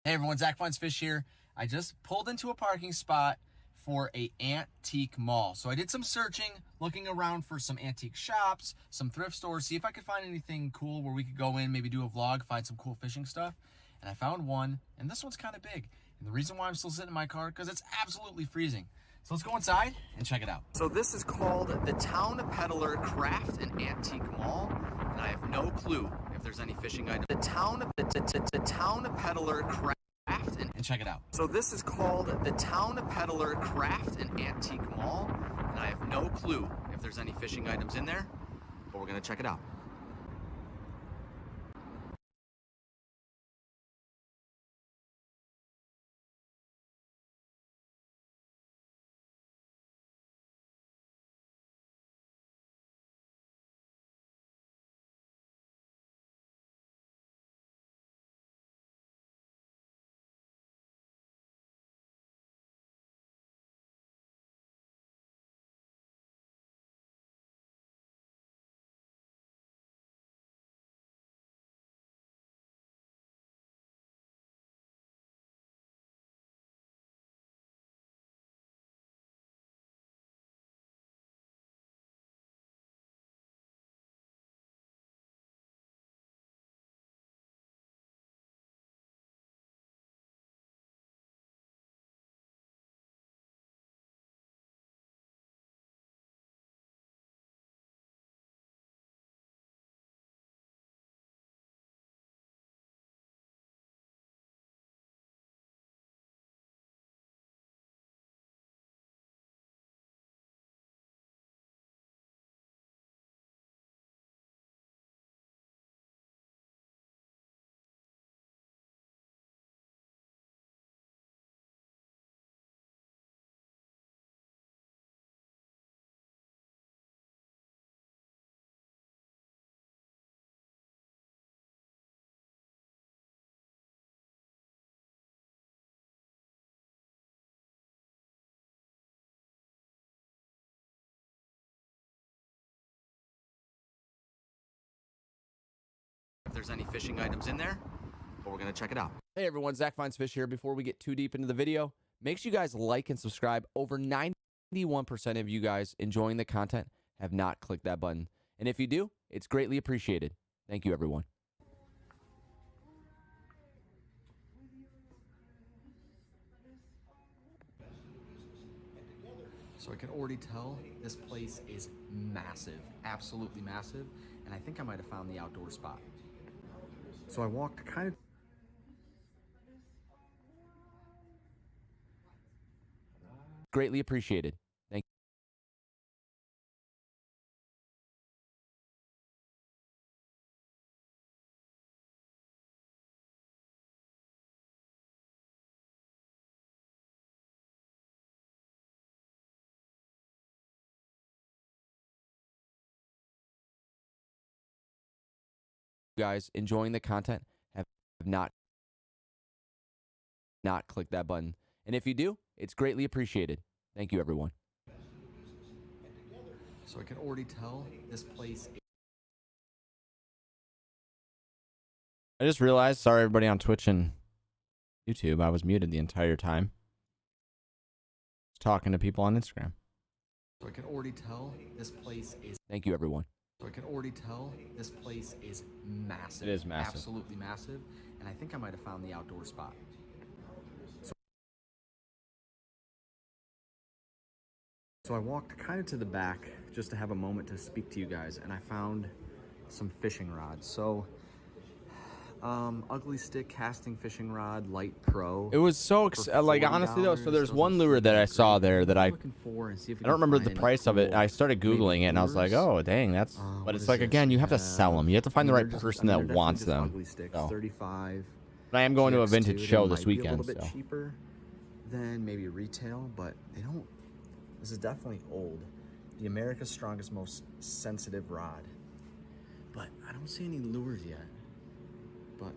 Hey everyone, Zach Finds Fish here. I just pulled into a parking spot for a antique mall. So I did some searching, looking around for some antique shops, some thrift stores, see if I could find anything cool where we could go in, maybe do a vlog, find some cool fishing stuff. And I found one, and this one's kind of big. And the reason why I'm still sitting in my car, because it's absolutely freezing. So let's go inside and check it out. So this is called the Town Peddler Craft and Antique Mall, and I have no clue if there's any fishing items. The Town Peddler Craft and check it out. So this is called the Town Peddler Craft and Antique Mall, and I have no clue if there's any fishing items in there, but we're gonna check it out. If there's any fishing items in there, but we're gonna check it out. Hey everyone, Zach Finds Fish here. Before we get too deep into the video, make sure you guys like and subscribe. Over 91% of you guys enjoying the content have not clicked that button. And if you do, it's greatly appreciated. Thank you, everyone. So I can already tell this place is massive, absolutely massive, and I think I might have found the outdoor spot. So I walked kind of Greatly appreciated. Thank you guys enjoying the content have not clicked that button. And if you do, it's greatly appreciated. Thank you, everyone. So I can already tell this place. I just realized, sorry everybody on Twitch and YouTube, I was muted the entire time. Just talking to people on Instagram. So I can already tell this place is. Thank you, everyone. So I can already tell this place is massive. It is massive. Absolutely massive, and I think I might have found the outdoor spot. So I walked kind of to the back just to have a moment to speak to you guys, and I found some fishing rods. So, Ugly Stick casting fishing rod, Light Pro. It was so like honestly though. So there's one lure that I saw there that I don't remember the price of it. I started googling it and I was like, oh dang, that's. But it's like again, you have to sell them. You have to find the right person that wants them. Ugly Sticks, So. 35. But I am going to a vintage GX2, show they this might be weekend. A little bit So. cheaper than maybe retail, but they don't. This is definitely old. The America's Strongest, Most Sensitive Rod. But I don't see any lures yet. But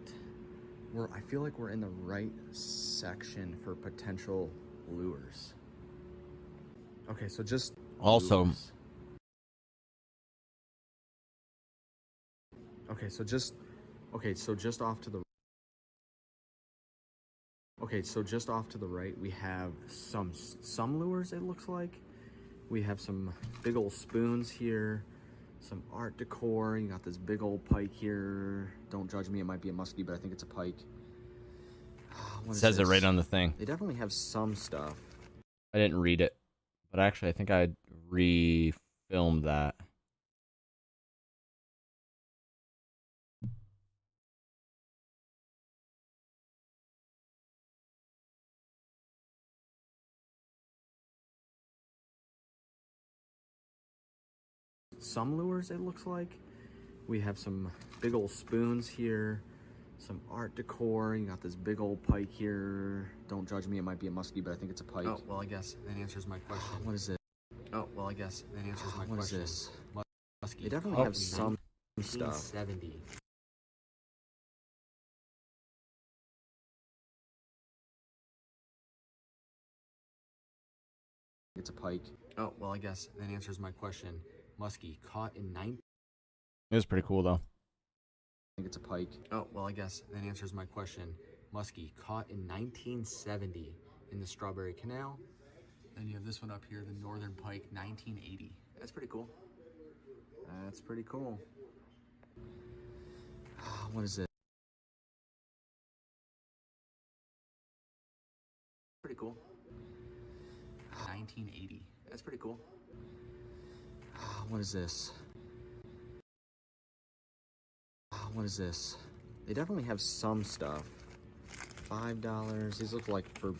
I feel like we're in the right section for potential lures. Okay, so just Also. lures. Okay, so just off to the Okay, so just off to the right, we have some lures, it looks like. We have some big old spoons here, some art decor. You got this big old pike here. Don't judge me, it might be a muskie, but I think it's a pike. What is Says it this? right on the thing. They definitely have some stuff. I didn't read it, but actually I think I re-filmed that. Some lures, it looks like. We have some big old spoons here, some art decor. You got this big old pike here. Don't judge me, it might be a muskie, but I think it's a pike. Oh, well, I guess that answers my question. What is it? Oh, well, I guess that answers my What is question. this? Muskie. They definitely have some stuff. 1970. It's a pike. Oh, well, I guess that answers my question. Muskie, caught in 19... It was pretty cool though. I think it's a pike. Oh, well, I guess that answers my question. Muskie, caught in 1970 in the Strawberry Canal. Then you have this one up here, the Northern Pike, 1980. That's pretty cool. That's pretty cool. What is it? Pretty cool. 1980. That's pretty cool. What is this? What is this? They definitely have some stuff. $5. These look like for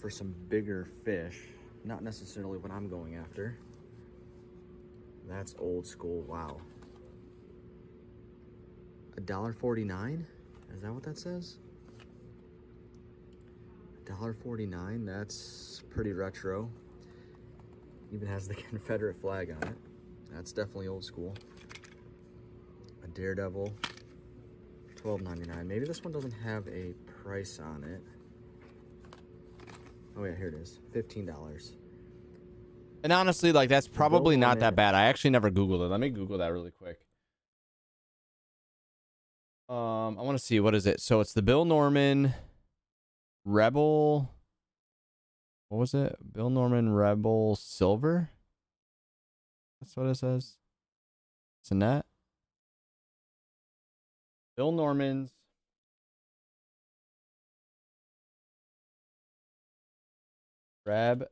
some bigger fish. Not necessarily what I'm going after. That's old school. Wow. $1.49? Is that what that says? $1.49. That's pretty retro. Even has the Confederate flag on it. That's definitely old school. A Daredevil, $12.99. Maybe this one doesn't have a price on it. Oh yeah, here it is, $15. And honestly, like, that's probably not that Norman. bad. I actually never Googled it. Let me Google that really quick. I want to see, what is it? So it's the Bill Norman Rebel. What was it? Bill Norman Rebel Silver? That's what it says. Isn't that? Bill Norman's Reb.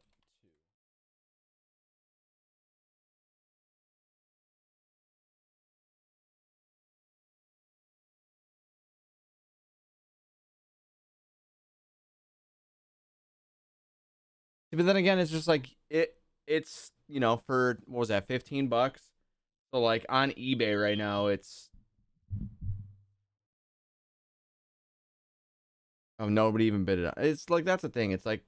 But then again, it's just like it's, you know, for what was that, $15? So like on eBay right now, it's nobody even bid it out. It's like, that's the thing. It's like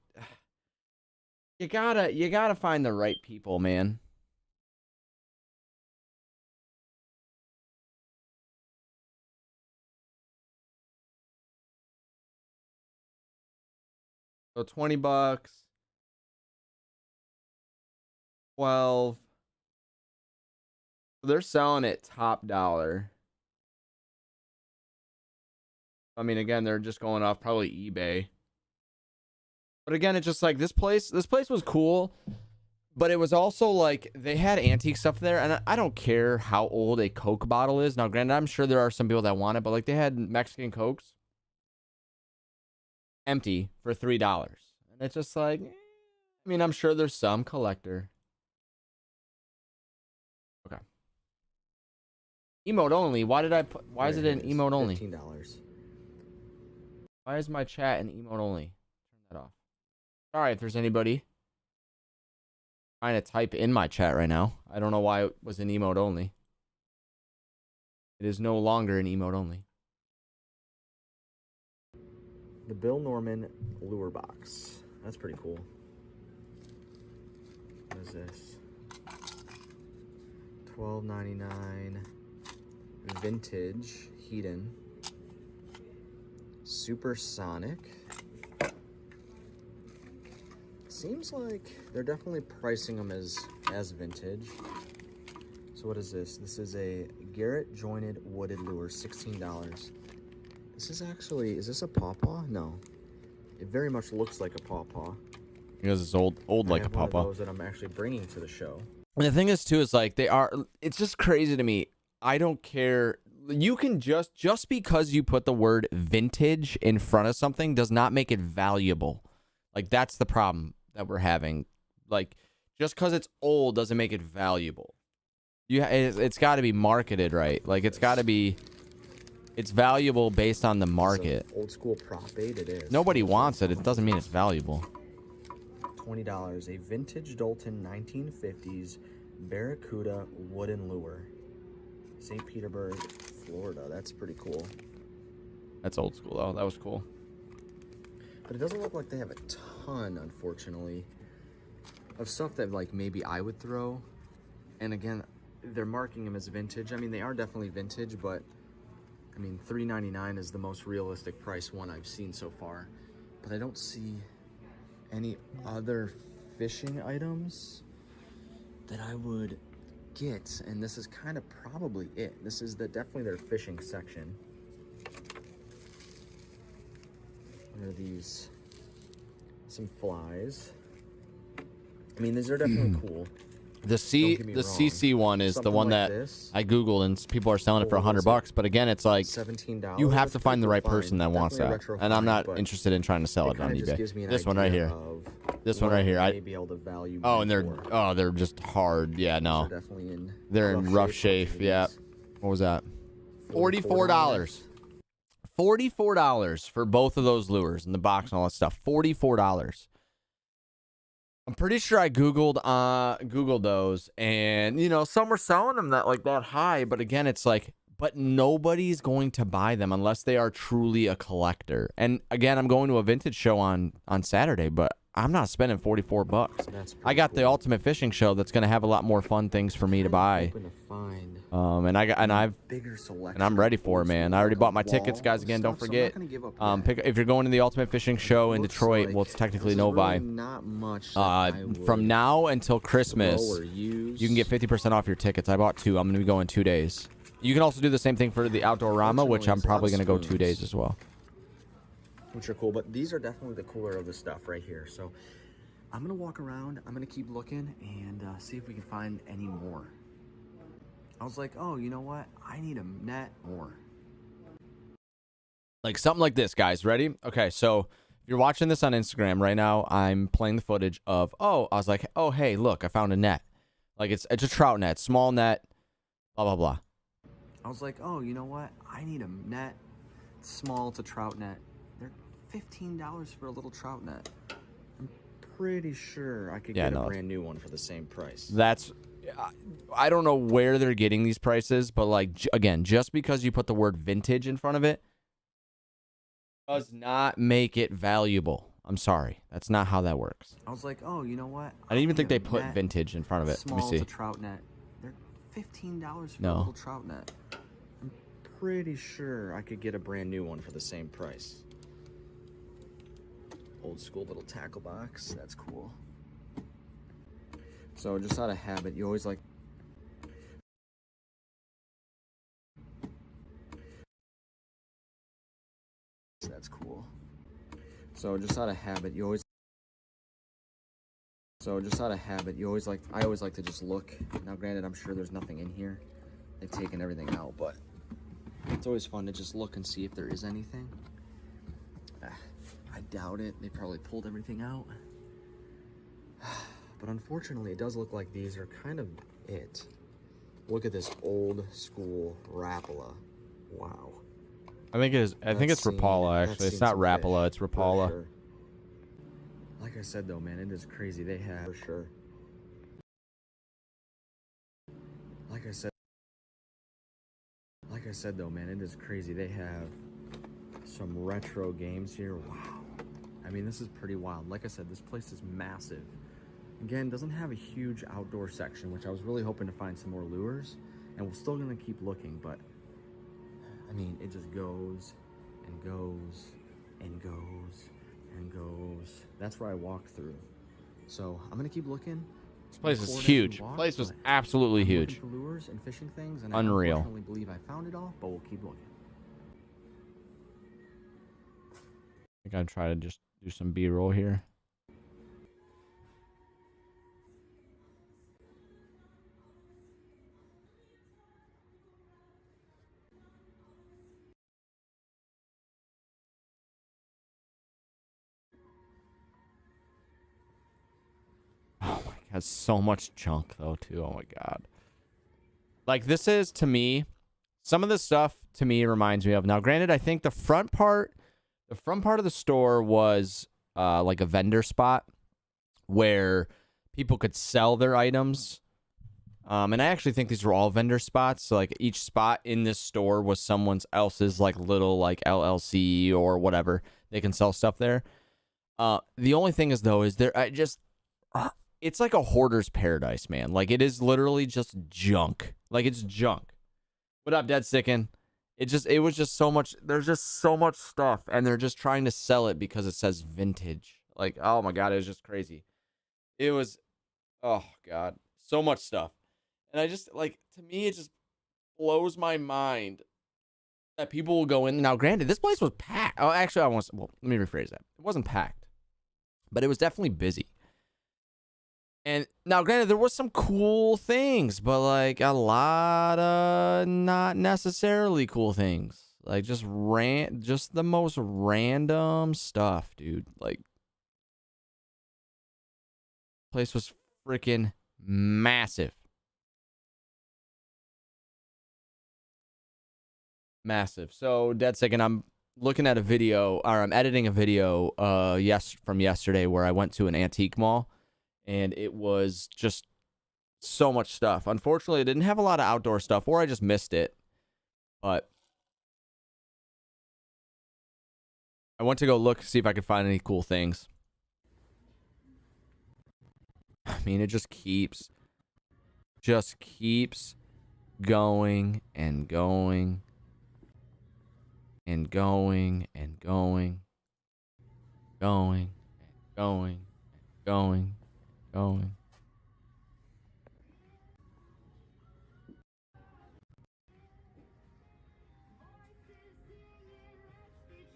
you gotta find the right people, man. So $20, 12. They're selling it top dollar. I mean, again, they're just going off probably eBay. But again, it's just like this place was cool, but it was also like they had antique stuff there, and I don't care how old a Coke bottle is. Now, granted, I'm sure there are some people that want it, but like they had Mexican Cokes empty for $3. And it's just like, I mean, I'm sure there's some collector. Okay. Emote only. Why did I put, why is it an emote only? $15. Why is my chat an emote only? Turn that off. Sorry if there's anybody trying to type in my chat right now. I don't know why it was an emote only. It is no longer an emote only. The Bill Norman lure box. That's pretty cool. What is this? $12.99. Vintage Hedon. Supersonic. Seems like they're definitely pricing them as vintage. So what is this? This is a Garrett jointed wooded lure, $16. This is actually, is this a pawpaw? No. It very much looks like a pawpaw. Because it's old like a one of pawpaw. those that I'm actually bringing to the show. And the thing is too is like it's just crazy to me. I don't care. You can just because you put the word vintage in front of something does not make it valuable. Like that's the problem that we're having. Like just because it's old doesn't make it valuable. It's got to be marketed right. Like it's valuable based on the market. Old school prop 8 it is. Nobody wants it. It doesn't mean it's valuable. $20. A vintage Dalton 1950s Barracuda wooden lure. St. Petersburg, Florida. That's pretty cool. That's old school though. That was cool. But it doesn't look like they have a ton, unfortunately, of stuff that like maybe I would throw. And again, they're marking them as vintage. I mean, they are definitely vintage, but I mean, $3.99 is the most realistic price one I've seen so far. But I don't see any other fishing items that I would get, and this is kind of probably it. This is definitely their fishing section. What are these? Some flies. I mean, these are definitely cool. The CC one is the Something one like that this. I googled and people are selling it for What was $100. But again, it's like $17. you have That's to find the pretty right cool person that find. wants Definitely a that. retro And I'm find, not but interested in trying to sell it it on kinda just gives eBay. me an This one right idea here. of This one what right here. I may be able to value Oh, and for. they're just hard. Yeah, no. They're definitely in They're in rough shape. Yeah. What was that? $44. $44 for both of those lures and the box and all that stuff. $44. I'm pretty sure I googled those, and you know some were selling them that high, but again, it's like, but nobody's going to buy them unless they are truly a collector. And again, I'm going to a vintage show on Saturday, but I'm not spending $44. That's I got the Ultimate Fishing Show that's going to have a lot more fun things for me to buy. hoping to find Bigger selection. And I'm ready for it, man. I already bought my tickets, guys. Again, don't forget. If you're going to the Ultimate Fishing Show in Detroit, well, it's technically Novi. Not much. From now until Christmas, you can get 50% off your tickets. I bought 2. I'm going to be going 2 days. You can also do the same thing for the Outdoor Rama, which I'm probably going to go 2 days as well. Which are cool, but these are definitely the cooler of the stuff right here. So I'm gonna walk around. I'm gonna keep looking and see if we can find any more. I was like, oh, you know what? I need a net more. Like something like this, guys. Ready? Okay, so if you're watching this on Instagram right now, I'm playing the footage of, I was like, oh, hey, look, I found a net. Like it's a trout net, small net, blah, blah, blah. I was like, oh, you know what? I need a net, small to trout net. They're $15 for a little trout net. I'm pretty sure I could get a brand new one for the same price. I don't know where they're getting these prices, but like, again, just because you put the word vintage in front of it does not make it valuable. I'm sorry. That's not how that works. I was like, oh, you know what? I didn't even think they put vintage in front of it. Let me see. Small to trout net. They're $15 for a little trout net. I'm pretty sure I could get a brand new one for the same price. Old school little tackle box. That's cool. So just out of habit, you always like... That's cool. So just out of habit, you always... I always like to just look. Now granted, I'm sure there's nothing in here. They've taken everything out, but it's always fun to just look and see if there is anything. I doubt it. They probably pulled everything out. But unfortunately, it does look like these are kind of it. Look at this old school Rapala. Wow. I think it is. I think it's Rapala, actually. It's not Rapala, it's Rapala. Sure. Like I said, though, man, it is crazy. They have, for sure. Like I said, though, man, it is crazy. They have some retro games here. Wow. I mean, this is pretty wild. Like I said, this place is massive. Again, doesn't have a huge outdoor section, which I was really hoping to find some more lures. And we're still going to keep looking, but I mean, it just goes and goes and goes and goes. That's where I walk through. So I'm going to keep looking. This place is huge. This place was absolutely huge. For lures and fishing things, and Unreal. I unfortunately believe I found it all, but we'll keep looking. think I'm trying to just do some B-roll here. Oh my god, so much junk though too. Oh my god. Like this is to me, some of this stuff to me reminds me of. Now granted, I think the front part of the store was like a vendor spot where people could sell their items. And I actually think these were all vendor spots. So like each spot in this store was someone else's like little like LLC or whatever. They can sell stuff there. The only thing is though is there I just it's like a hoarder's paradise, man. Like it is literally just junk. Like it's junk. What up, Dead Stickin'? It was just so much. There's just so much stuff, and they're just trying to sell it because it says vintage. Like, oh my god, it was just crazy. It was, oh god, so much stuff, and I just like to me it just blows my mind that people will go in. Now, granted, this place was packed. Oh, actually, let me rephrase that. It wasn't packed, but it was definitely busy. And now, granted, there was some cool things, but like a lot of not necessarily cool things. Like just the most random stuff, dude. Like, place was freaking massive. Massive. So, dead second, I'm looking at a video, or I'm editing a video from yesterday where I went to an antique mall. And it was just so much stuff. Unfortunately, it didn't have a lot of outdoor stuff, or I just missed it. But I went to go look, see if I could find any cool things. I mean, it just keeps going and going and going and going, going and going and going. Going.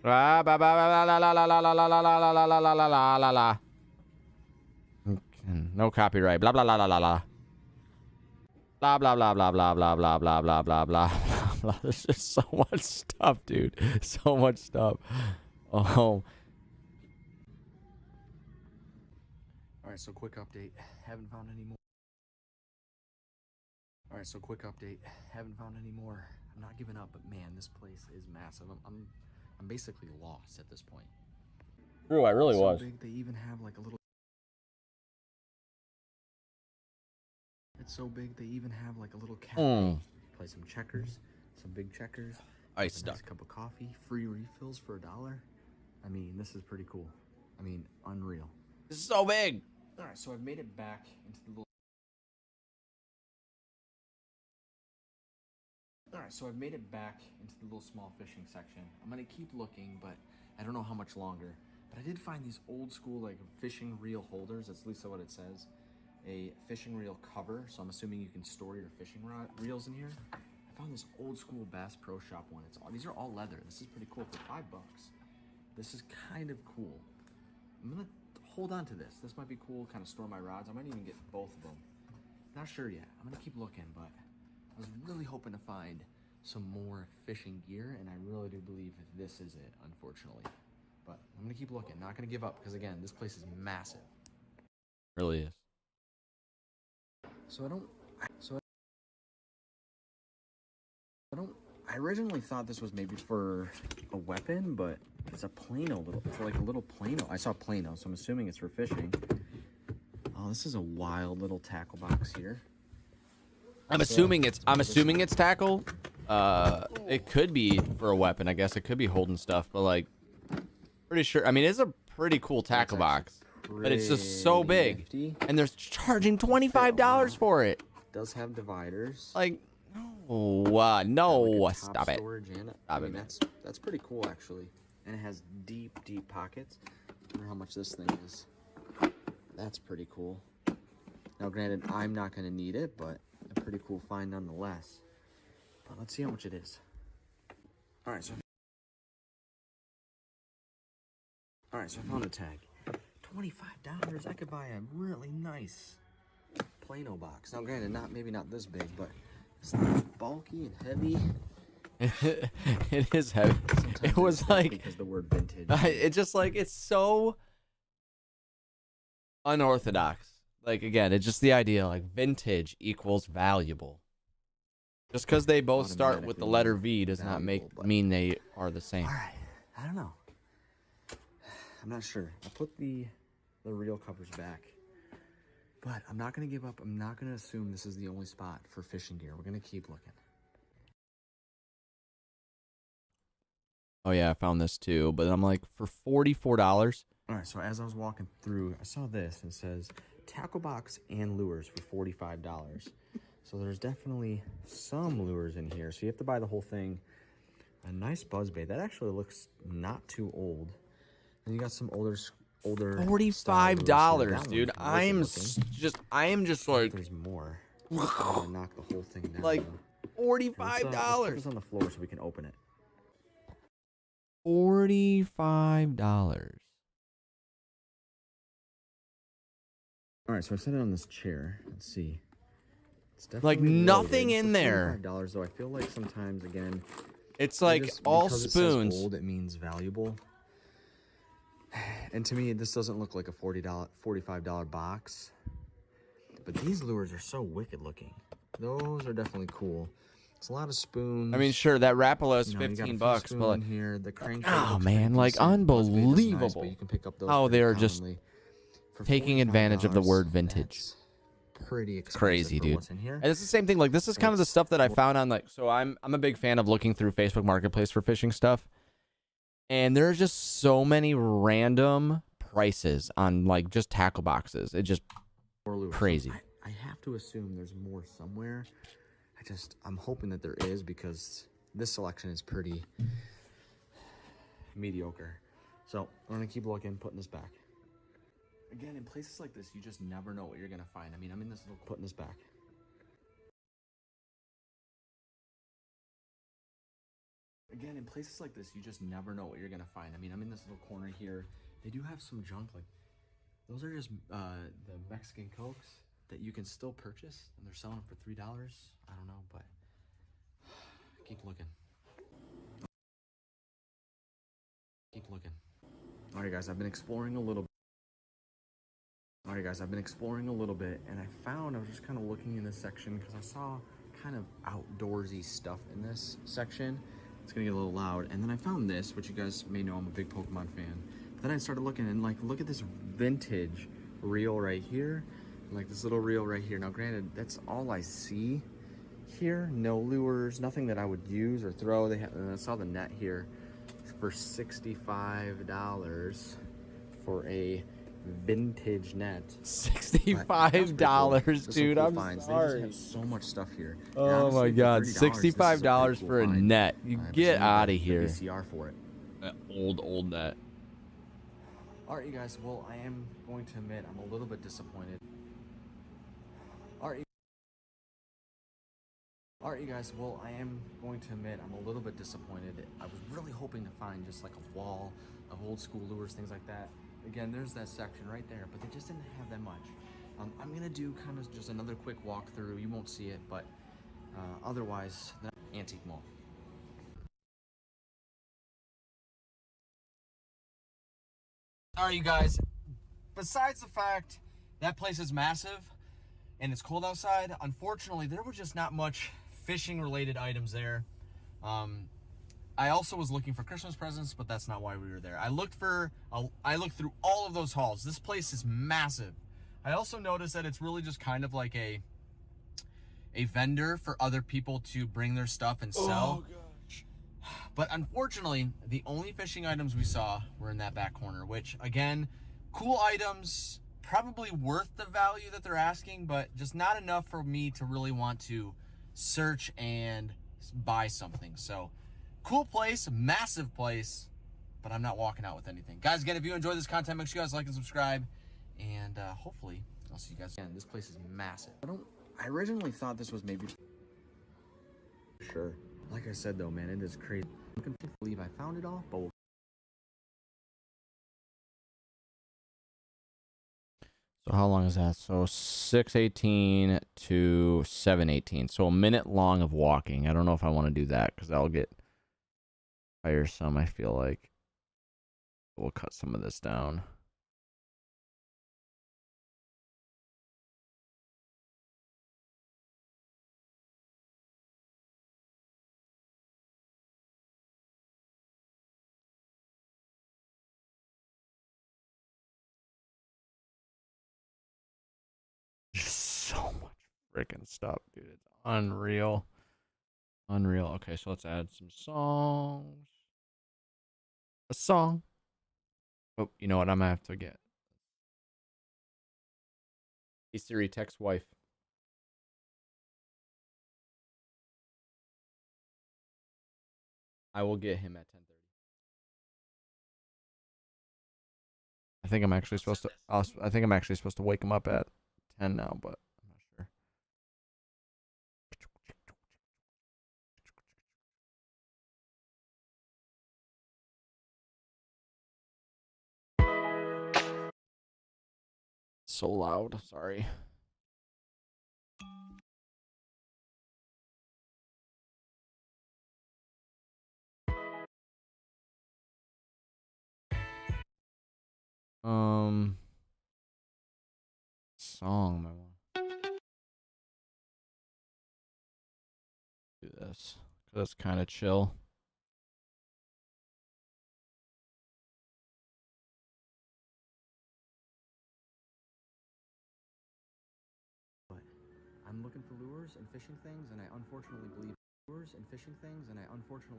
La la la la la la la la la la la la la la la la. No copyright. Blah blah blah blah blah blah. Blah blah blah blah blah blah blah blah blah blah blah blah. There's just so much stuff, dude. So much stuff. Oh. Alright, so quick update. Haven't found any more. Alright, so quick update. Haven't found any more. I'm not giving up, but man, this place is massive. I'm basically lost at this point. True, I really was. Big, they even have like a little. It's so big, they even have like a little cafe. Play some checkers, some big checkers. Ice a nice cup of coffee, free refills for $1. I mean, this is pretty cool. I mean, unreal. This is so big. All right, so I've made it back into the little. All right, so I've made it back into the little small fishing section. I'm gonna keep looking, but I don't know how much longer. But I did find these old school like fishing reel holders. That's at least what it says. A fishing reel cover, so I'm assuming you can store your fishing reels in here. I found this old school Bass Pro Shop one. These are all leather. This is pretty cool for $5. This is kind of cool. I'm gonna hold on to this. This might be cool, kind of store my rods. I might even get both of them. Not sure yet. I'm gonna keep looking, but I was really hoping to find some more fishing gear, and I really do believe this is it, unfortunately. But I'm gonna keep looking. Not gonna give up, because again, this place is massive. It really is. I originally thought this was maybe for a weapon, but it's a Plano it's like a little Plano. I saw Plano, so I'm assuming it's for fishing. Oh, this is a wild little tackle box here. I'm assuming it's tackle. It could be for a weapon, I guess. It could be holding stuff, but like pretty sure. I mean, it's a pretty cool tackle box. But it's just so big. Nifty. And they're charging $25 for it. Does have dividers. Like, no, Like no, a top stop it. storage and Stop it, that's pretty cool, actually. And it has deep pockets. I wonder how much this thing is. That's pretty cool. Now, granted, I'm not going to need it, but a pretty cool find nonetheless. But let's see how much it is. All right, so All right, so I found a tag. $25. I could buy a really nice Plano box. Now, granted, maybe not this big, but it's bulky and heavy. It is heavy. Sometimes It was it's like because the word vintage. it just like it's so unorthodox. Like again, it's just the idea like vintage equals valuable. Just because they both start with the letter V does not mean they are the same. All right, I don't know. I'm not sure. I put the real covers back, but I'm not gonna give up. I'm not gonna assume this is the only spot for fishing gear. We're gonna keep looking. Oh yeah, I found this too, but I'm like for $44. All right, so as I was walking through, I saw this and it says tackle box and lures for $45. So there's definitely some lures in here. So you have to buy the whole thing. A nice buzzbait. That actually looks not too old. And you got some older $45, dude. I am just like There's more. I'm gonna knock the whole thing down. like Let's put $45. this on the floor so we can open it. $45. All right, so I set it on this chair. Let's see. It's Like definitely nothing loaded. in there. $45 though. I feel like sometimes again, It's like all because it says spoons. old, it means valuable. And to me, this doesn't look like a $45 box. But these lures are so wicked looking. Those are definitely cool. It's a lot of spoons. I mean, sure, that Rapala is You know, you got a $15, few but spoon like, in here. The crankbait oh looks man, pretty like decent. Buzzbait is nice, but unbelievable. you can pick up those How pretty they are just commonly. For taking advantage of the $45, word vintage. that's pretty expensive Crazy, for dude. what's in here. And it's the same thing. Like this is kind of the stuff that I found on like. So I'm a big fan of looking through Facebook Marketplace for fishing stuff, and there's just so many random prices on like just tackle boxes. It just More lures. crazy. I have to assume there's more somewhere. I'm hoping that there is because this selection is pretty mediocre. So I'm gonna keep looking, putting this back. Again, in places like this, you just never know what you're gonna find. I mean, I'm in this little putting this back. Again, in places like this, you just never know what you're gonna find. I mean, I'm in this little corner here. They do have some junk, like those are just the Mexican Cokes that you can still purchase, and they're selling them for $3. I don't know, but keep looking. Keep looking. All right, guys, I've been exploring a little bit. And I was just kind of looking in this section because I saw kind of outdoorsy stuff in this section. It's gonna get a little loud. And then I found this, which you guys may know I'm a big Pokemon fan. But then I started looking and like, look at this vintage reel right here. Like this little reel right here. Now, granted, that's all I see here. No lures, nothing that I would use or throw. And I saw the net here for $65 for a vintage net. $65, dude. I'm They just sorry. have so much stuff here. And Oh honestly, my for God, $30, this is a pretty $65 cool for a find. net. You I get presume out the of here. VCR for it. That old net. All right, you guys. Well, I am going to admit I'm a little bit disappointed. All right, you guys. Well, I am going to admit I'm a little bit disappointed. I was really hoping to find just like a wall of old school lures, things like that. Again, there's that section right there, but they just didn't have that much. I'm gonna do kind of just another quick walkthrough. You won't see it, but otherwise, the Antique Mall. All right, you guys. Besides the fact that place is massive and it's cold outside, unfortunately, there was just not much fishing-related items there. I also was looking for Christmas presents, but that's not why we were there. I looked through all of those hauls. This place is massive. I also noticed that it's really just kind of like a vendor for other people to bring their stuff and sell. Oh, gosh. But unfortunately, the only fishing items we saw were in that back corner, which again, cool items, probably worth the value that they're asking, but just not enough for me to really want to search and buy something. So cool place, massive place, but I'm not walking out with anything. Guys, again, if you enjoyed this content, make sure you guys like and subscribe, and hopefully I'll see you guys again. This place is massive. I originally thought this was maybe sure. Like I said though, man, it is crazy. I can't believe I found it all, but we'll So how long is that? So 6:18 to 7:18. So a minute long of walking. I don't know if I want to do that because I'll get tiresome. I feel like we'll cut some of this down. Just so much freaking stuff, dude. It's unreal. Unreal. Okay, so let's add some songs. A song. Oh, you know what? I'm gonna have to get. Hey Siri, text wife. I will get him at 10:30. I think I'm actually supposed to. I think I'm actually supposed to wake him up at 10 now, but I'm not sure. So loud. Sorry. Song. Do this because it's kind of chill. I'm looking for lures and fishing things, and I unfortunately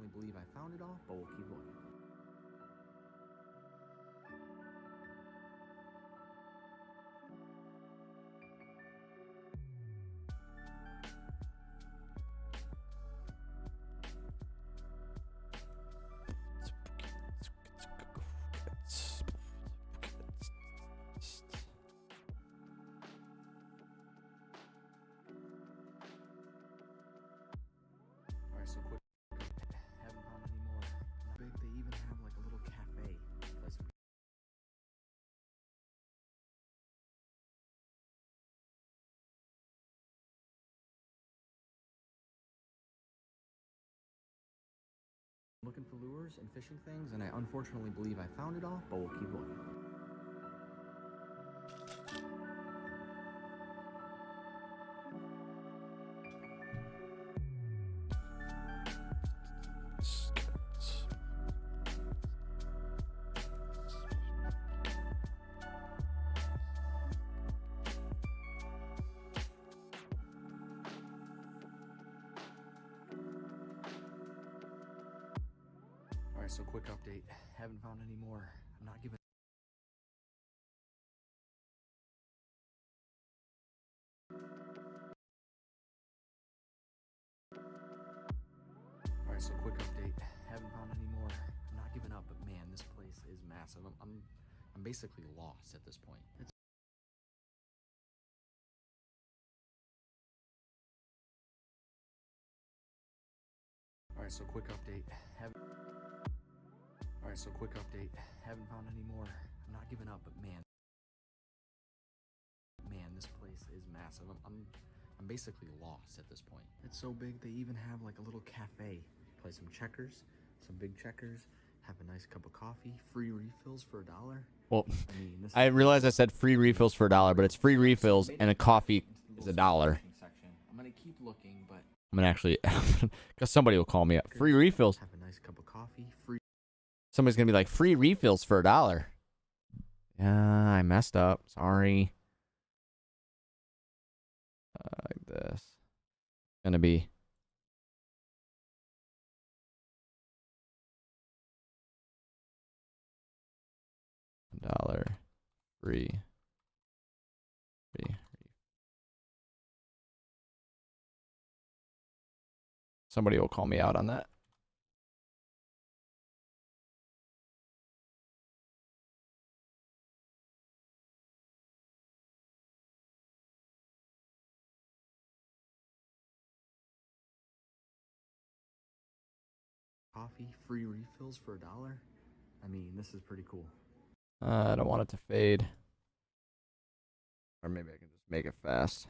believe I found it all, but we'll keep looking. Alright, so quick. Haven't found any more. Not big. They even have like a little cafe. Looking for lures and fishing things, and I unfortunately believe I found it all, but we'll keep looking. Alright, so quick update. Haven't found any more. I'm not giving. Alright, so quick update. Haven't found any more. I'm not giving up, but man, this place is massive. I'm basically lost at this point. Alright, so quick update. Alright, so quick update. Haven't found any more. I'm not giving up, but man, this place is massive. I'm basically lost at this point. It's so big they even have like a little cafe. Play some checkers, some big checkers, have a nice cup of coffee, free refills for $1. Well, I mean, this I realized I said free refills for $1, but it's free refills and a coffee is $1. I'm gonna keep looking, but I'm gonna actually, because somebody will call me up. Free refills. have a nice cup of coffee, free. Somebody's gonna be like, free refills for $1. Yeah, I messed up. Sorry. Like this. Gonna be. $1 free. Somebody will call me out on that. Coffee, free refills for $1. I mean, this is pretty cool. I don't want it to fade. Or maybe I can just make it fast.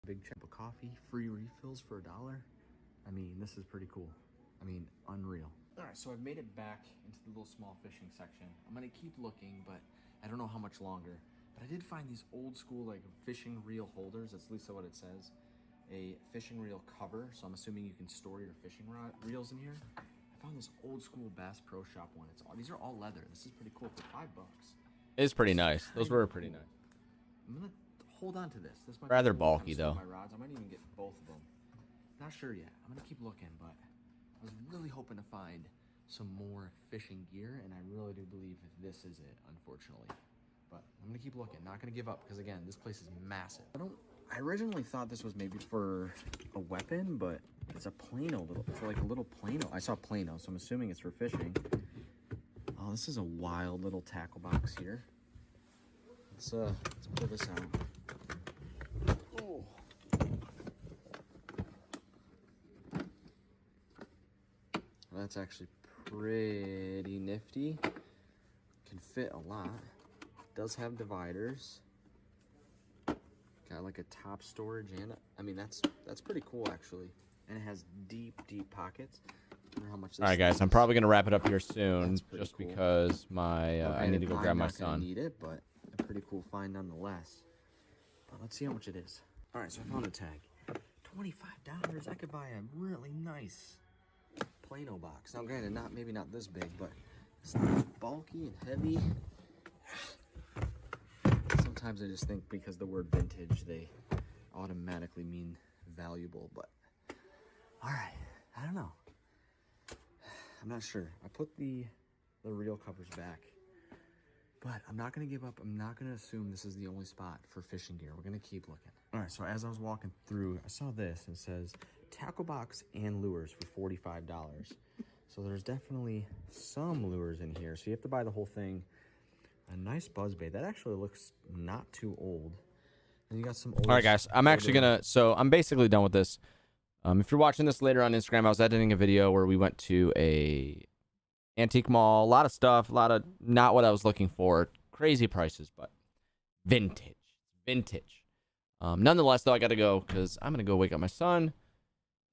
Big cup of coffee, free refills for $1. I mean, this is pretty cool. I mean, unreal. All right, so I've made it back into the little small fishing section. I'm gonna keep looking, but I don't know how much longer. But I did find these old school like fishing reel holders. That's at least what it says. A fishing reel cover, so I'm assuming you can store your fishing reels in here. I found this old school Bass Pro Shop one. These are all leather. This is pretty cool for $5. It's pretty nice. Those were pretty nice. I'm gonna hold on to this. This might Rather be the only bulky, time I store though. My rods. I might even get both of them. Not sure yet. I'm gonna keep looking, but I was really hoping to find some more fishing gear, and I really do believe that this is it, unfortunately. But I'm gonna keep looking. Not gonna give up because again, this place is massive. I originally thought this was maybe for a weapon, but it's a Plano it's like a little Plano. I saw Plano, so I'm assuming it's for fishing. Oh, this is a wild little tackle box here. Let's pull this out. Oh. That's actually pretty nifty. Can fit a lot. Does have dividers. Got like a top storage and I mean that's pretty cool actually. And it has deep pockets. I wonder how much this All right, guys. thing I'm is. probably gonna wrap it up here soon, That's pretty just cool. because my I Okay, need to go I'm grab my not gonna son. Need it, but a pretty cool find nonetheless. But let's see how much it is. All right, so I found a tag. $25. I could buy a really nice Plano box. Now, granted, maybe not this big, but it's not bulky and heavy. Sometimes I just think because the word vintage, they automatically mean valuable. But all right, I don't know. I'm not sure. I put the reel covers back, but I'm not gonna give up. I'm not gonna assume this is the only spot for fishing gear. We're gonna keep looking. All right, so as I was walking through, I saw this. It says tackle box and lures for $45. So there's definitely some lures in here. So you have to buy the whole thing. A nice buzzbait. That actually looks not too old. And you got some old. All right, guys. I'm actually gonna. So I'm basically done with this. If you're watching this later on Instagram, I was editing a video where we went to a antique mall. A lot of stuff. A lot of not what I was looking for. Crazy prices, but vintage. Nonetheless, though, I got to go because I'm gonna go wake up my son.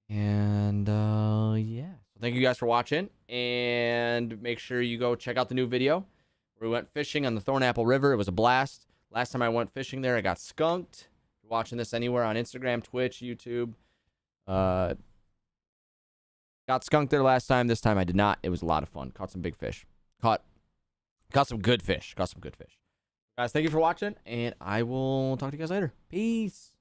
And yeah. So thank you guys for watching, and make sure you go check out the new video. We went fishing on the Thornapple River. It was a blast. Last time I went fishing there, I got skunked. If you're watching this anywhere on Instagram, Twitch, YouTube, got skunked there last time. This time I did not. It was a lot of fun. Caught some big fish. Caught some good fish. Guys, thank you for watching, and I will talk to you guys later. Peace.